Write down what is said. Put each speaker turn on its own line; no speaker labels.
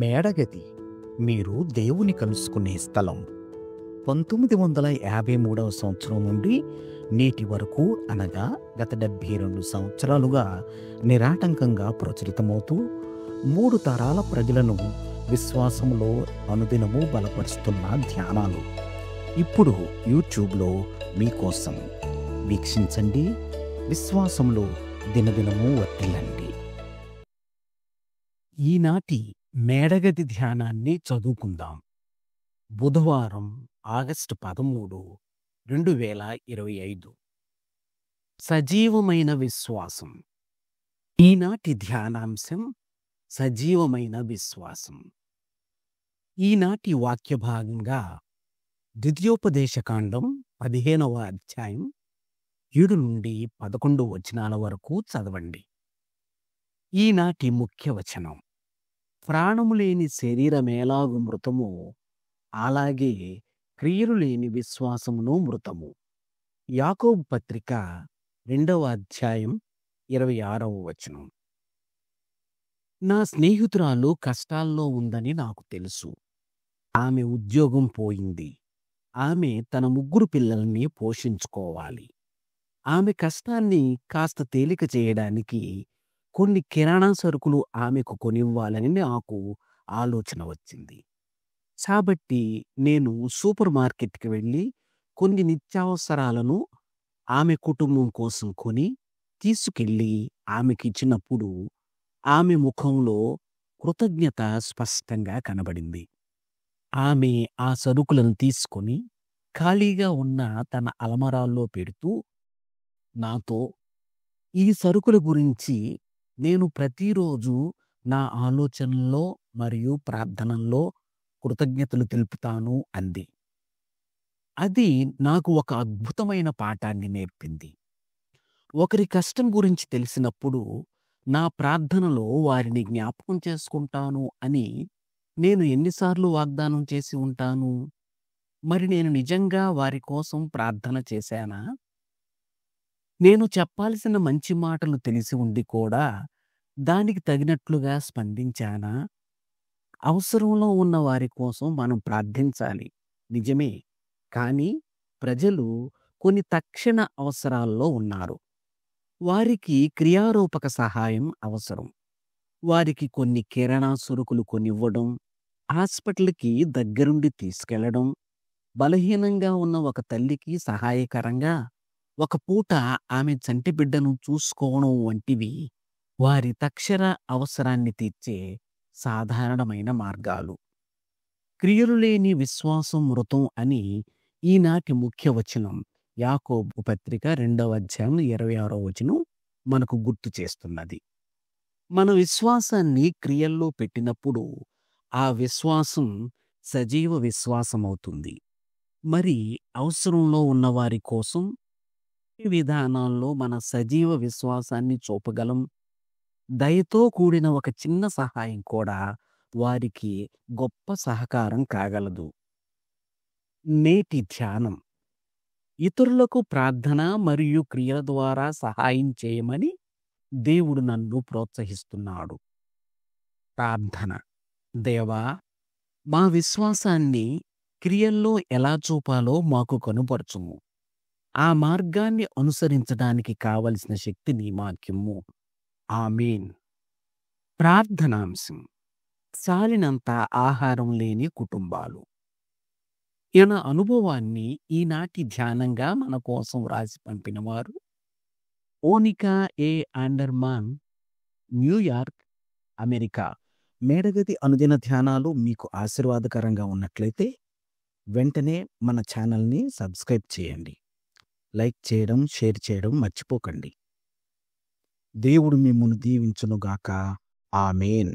మేడగది మీరు దేవుని కలుసుకునే స్థలం. 1953వ సంవత్సరం నుండి నేటి వరకు అనగా గత 72 సంవత్సరాలుగా నిరాటంకంగా ప్రచురితమవుతూ 3 తరాల ప్రజలను విశ్వాసములో అనుదినము బలపరుస్తున్న ధ్యానాలు ఇప్పుడు యూట్యూబ్లో మీకోసం. వీక్షించండి, విశ్వాసంలో దినదినము వర్ధిల్లండి. ఈనాటి మేడగది ధ్యానాన్ని చదువుకుందాం. బుధవారం ఆగస్టు 13, 2025. సజీవమైన విశ్వాసం. ఈనాటి ధ్యానాంశం సజీవమైన విశ్వాసం. ఈనాటి వాక్య భాగంగా ద్వితీయోపదేశకాండం 15వ అధ్యాయం 7 నుండి 11 వచనాల వరకు చదవండి. ఈనాటి ముఖ్య వచనం: ప్రాణము లేని శరీరమేలాగు మృతము, అలాగే క్రియలు లేని విశ్వాసమును మృతము. యాకోబు పత్రిక 2వ అధ్యాయం 26వ వచనం. నా స్నేహితురాలు కష్టాల్లో ఉందని నాకు తెలుసు. ఆమె ఉద్యోగం పోయింది. ఆమె తన 3 పిల్లల్ని పోషించుకోవాలి. ఆమె కష్టాన్ని కాస్త తేలిక చేయడానికి కొన్ని కిరాణా సరుకులు ఆమెకు కొనివ్వాలని నాకు ఆలోచన వచ్చింది. కాబట్టి నేను సూపర్ మార్కెట్కి వెళ్ళి కొన్ని నిత్యావసరాలను ఆమె కుటుంబం కోసం కొని తీసుకెళ్ళి ఆమెకిచ్చినప్పుడు ఆమె ముఖంలో కృతజ్ఞత స్పష్టంగా కనబడింది. ఆమె ఆ సరుకులను తీసుకొని ఖాళీగా ఉన్న తన అలమరాల్లో పెడుతూ నాతో, ఈ సరుకుల గురించి నేను ప్రతిరోజు నా ఆలోచనల్లో మరియు ప్రార్థనల్లో కృతజ్ఞతలు తెలుపుతాను అంది. అది నాకు ఒక అద్భుతమైన పాఠాన్ని నేర్పింది. ఒకరి కష్టం గురించి తెలిసినప్పుడు నా ప్రార్థనలో వారిని జ్ఞాపకం చేసుకుంటాను అని నేను ఎన్నిసార్లు వాగ్దానం చేసి ఉంటాను? మరి నేను నిజంగా వారి కోసం ప్రార్థన చేశానా? నేను చెప్పాల్సిన మంచి మాటలు తెలిసి ఉండి కూడా దానికి తగినట్లుగా స్పందించానా? అవసరంలో ఉన్న వారి కోసం మనం ప్రార్థించాలి, నిజమే. కానీ ప్రజలు కొన్ని తక్షణ అవసరాల్లో ఉన్నారు. వారికి క్రియారూపక సహాయం అవసరం. వారికి కొన్ని కిరాణా సరుకులు కొనివ్వడం, హాస్పిటల్కి దగ్గరుండి తీసుకెళ్లడం, బలహీనంగా ఉన్న ఒక తల్లికి సహాయకరంగా ఒక పూట ఆమె చంటి బిడ్డను చూసుకోవడం వంటివి వారి తక్షణ అవసరాన్ని తీర్చే సాధారణమైన మార్గాలు. క్రియలు లేని విశ్వాసం మృతం అని ఈనాటి ముఖ్య వచనం యాకోబు పత్రిక 2వ అధ్యాయం 26వ వచనం మనకు గుర్తు చేస్తున్నది. మన విశ్వాసాన్ని క్రియల్లో పెట్టినప్పుడు ఆ విశ్వాసం సజీవ విశ్వాసం అవుతుంది. మరి అవసరంలో ఉన్న వారి కోసం ఈ విధానాల్లో మన సజీవ విశ్వాసాన్ని చూపగలం. దయతో కూడిన ఒక చిన్న సహాయం కూడా వారికి గొప్ప సహకారం కాగలదు. నేటి ధ్యానం: ఇతరులకు ప్రార్థన మరియు క్రియల ద్వారా సహాయం చేయమని దేవుడు నన్ను ప్రోత్సహిస్తున్నాడు. ప్రార్థన: దేవా, మా విశ్వాసాన్ని క్రియల్లో ఎలా చూపాలో మాకు కనుపరచుము. ఆ మార్గాన్ని అనుసరించడానికి కావలసిన శక్తిని మాకిమ్ము. ఆమేన్. ప్రార్థనాంశం: చాలినంత ఆహారం లేని కుటుంబాలు. ఈయన అనుభవాన్ని ఈనాటి ధ్యానంగా మన కోసం రాసి పంపినవారు మోనికా ఏ. ఆండర్మాన్, న్యూయార్క్, అమెరికా. మేడగది అనుదిన ధ్యానాలు మీకు ఆశీర్వాదకరంగా ఉన్నట్లయితే వెంటనే మన ఛానల్ని సబ్స్క్రైబ్ చేయండి. లైక్ చేయడం, షేర్ చేయడం మర్చిపోకండి. దేవుడు మిమ్మును దీవించునుగాక. ఆమేన్.